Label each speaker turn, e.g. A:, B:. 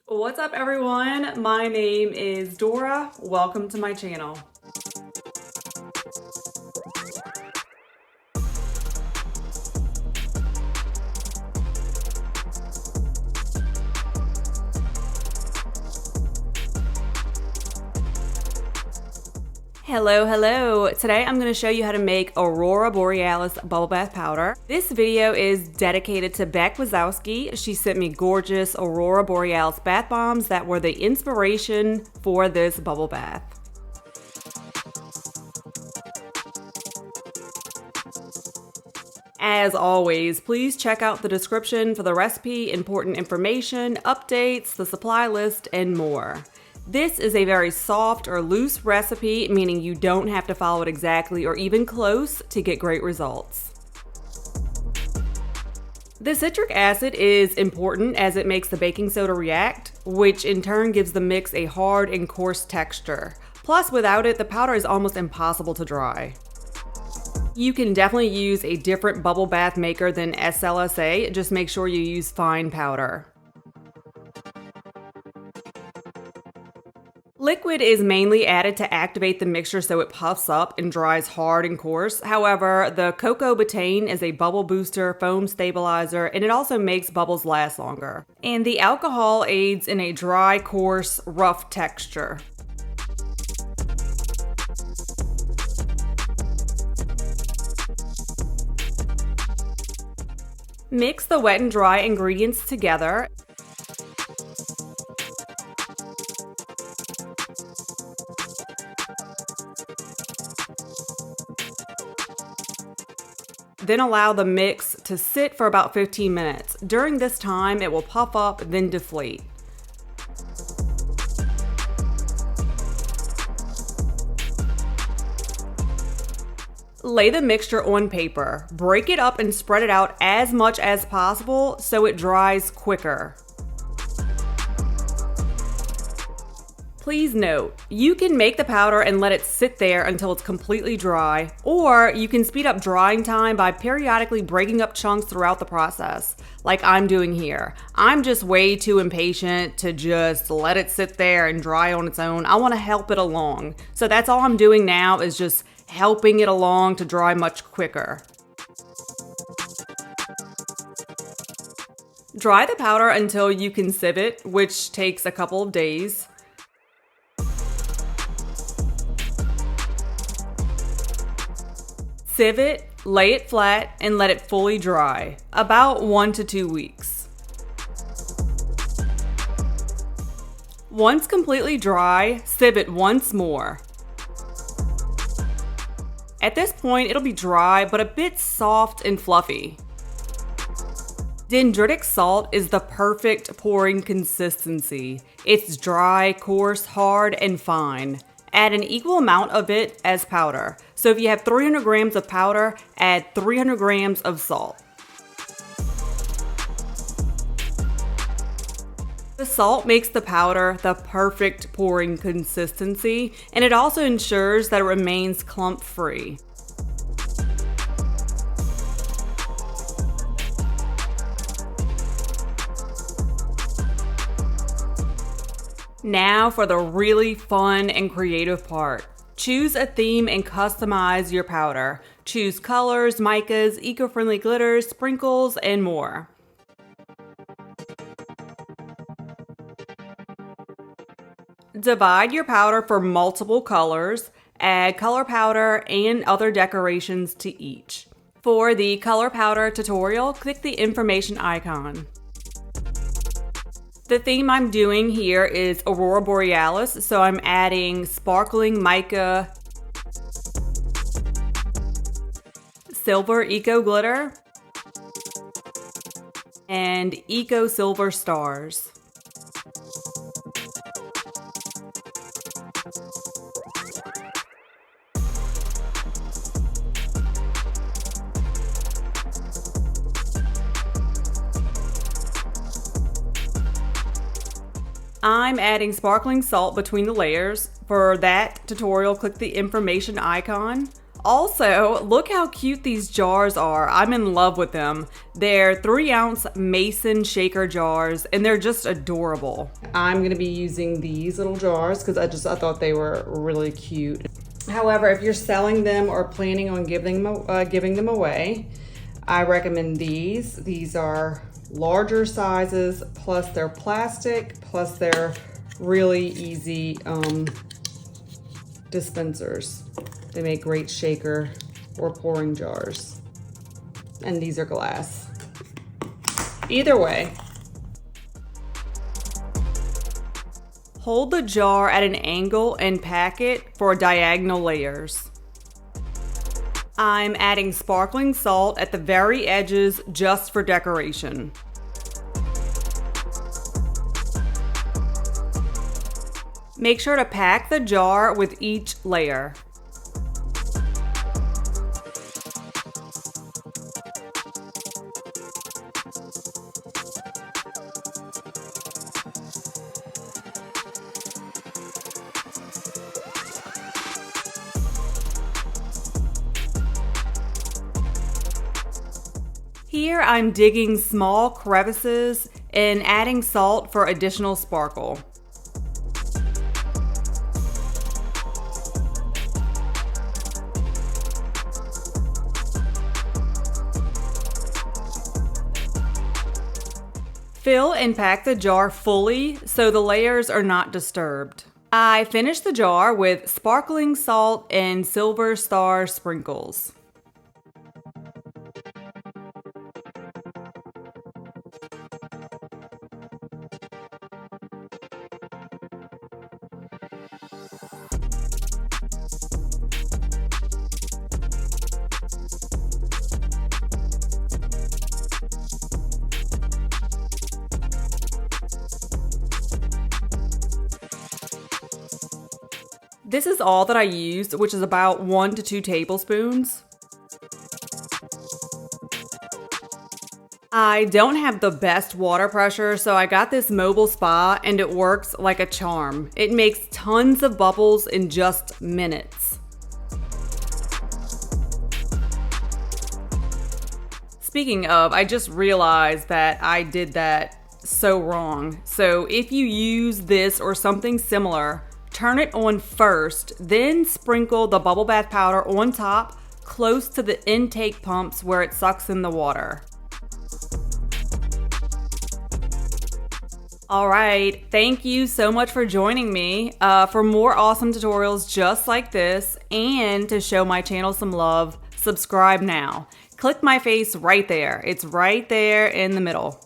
A: What's up everyone? My name is Dora. Welcome to my channel. Hello. Today I'm going to show you how to make Aurora Borealis bubble bath powder. This video is dedicated to Beck Wazowski. She sent me gorgeous Aurora Borealis bath bombs that were the inspiration for this bubble bath. As always, please check out the description for the recipe, important information, updates, the supply list, and more. This is a very soft or loose recipe, meaning you don't have to follow it exactly or even close to get great results. The citric acid is important as it makes the baking soda react, which in turn gives the mix a hard and coarse texture. Plus, without it, the powder is almost impossible to dry. You can definitely use a different bubble bath maker than SLSa, just make sure you use fine powder. Liquid is mainly added to activate the mixture so it puffs up and dries hard and coarse. However, the coco betaine is a bubble booster, foam stabilizer, and it also makes bubbles last longer. And the alcohol aids in a dry, coarse, rough texture. Mix the wet and dry ingredients together. Then allow the mix to sit for about 15 minutes. During this time, it will puff up, then deflate. Lay the mixture on paper. Break it up and spread it out as much as possible so it dries quicker. Please note, you can make the powder and let it sit there until it's completely dry, or you can speed up drying time by periodically breaking up chunks throughout the process, like I'm doing here. I'm just way too impatient to just let it sit there and dry on its own. I want to help it along. So that's all I'm doing now, is just helping it along to dry much quicker. Dry the powder until you can sieve it, which takes a couple of days. Sieve it, lay it flat, and let it fully dry, about 1 to 2 weeks. Once completely dry, sieve it once more. At this point, it'll be dry, but a bit soft and fluffy. Dendritic salt is the perfect pouring consistency. It's dry, coarse, hard, and fine. Add an equal amount of it as powder. So if you have 300 grams of powder, add 300 grams of salt. The salt makes the powder the perfect pouring consistency, and it also ensures that it remains clump-free. Now for the really fun and creative part. Choose a theme and customize your powder. Choose colors, micas, eco-friendly glitters, sprinkles, and more. Divide your powder for multiple colors. Add color powder and other decorations to each. For the color powder tutorial, click the information icon. The theme I'm doing here is Aurora Borealis, so I'm adding sparkling mica, silver eco glitter, and eco silver stars. I'm adding sparkling salt between the layers. For that tutorial, click the information icon. Also, look how cute these jars are. I'm in love with them. They're 3-ounce mason shaker jars and they're just adorable. I'm gonna be using these little jars because I thought they were really cute. However, if you're selling them or planning on giving them away, I recommend these. These are larger sizes, plus they're plastic, plus they're really easy dispensers. They make great shaker or pouring jars. And these are glass. Either way, hold the jar at an angle and pack it for diagonal layers. I'm adding sparkling salt at the very edges just for decoration. Make sure to pack the jar with each layer. Here I'm digging small crevices and adding salt for additional sparkle. Fill and pack the jar fully so the layers are not disturbed. I finished the jar with sparkling salt and silver star sprinkles. This is all that I used, which is about 1 to 2 tablespoons. I don't have the best water pressure, so I got this mobile spa and it works like a charm. It makes tons of bubbles in just minutes. Speaking of, I just realized that I did that so wrong. So if you use this or something similar, turn it on first, then sprinkle the bubble bath powder on top, close to the intake pumps where it sucks in the water. All right, thank you so much for joining me. For more awesome tutorials just like this, and to show my channel some love, subscribe now. Click my face right there. It's right there in the middle.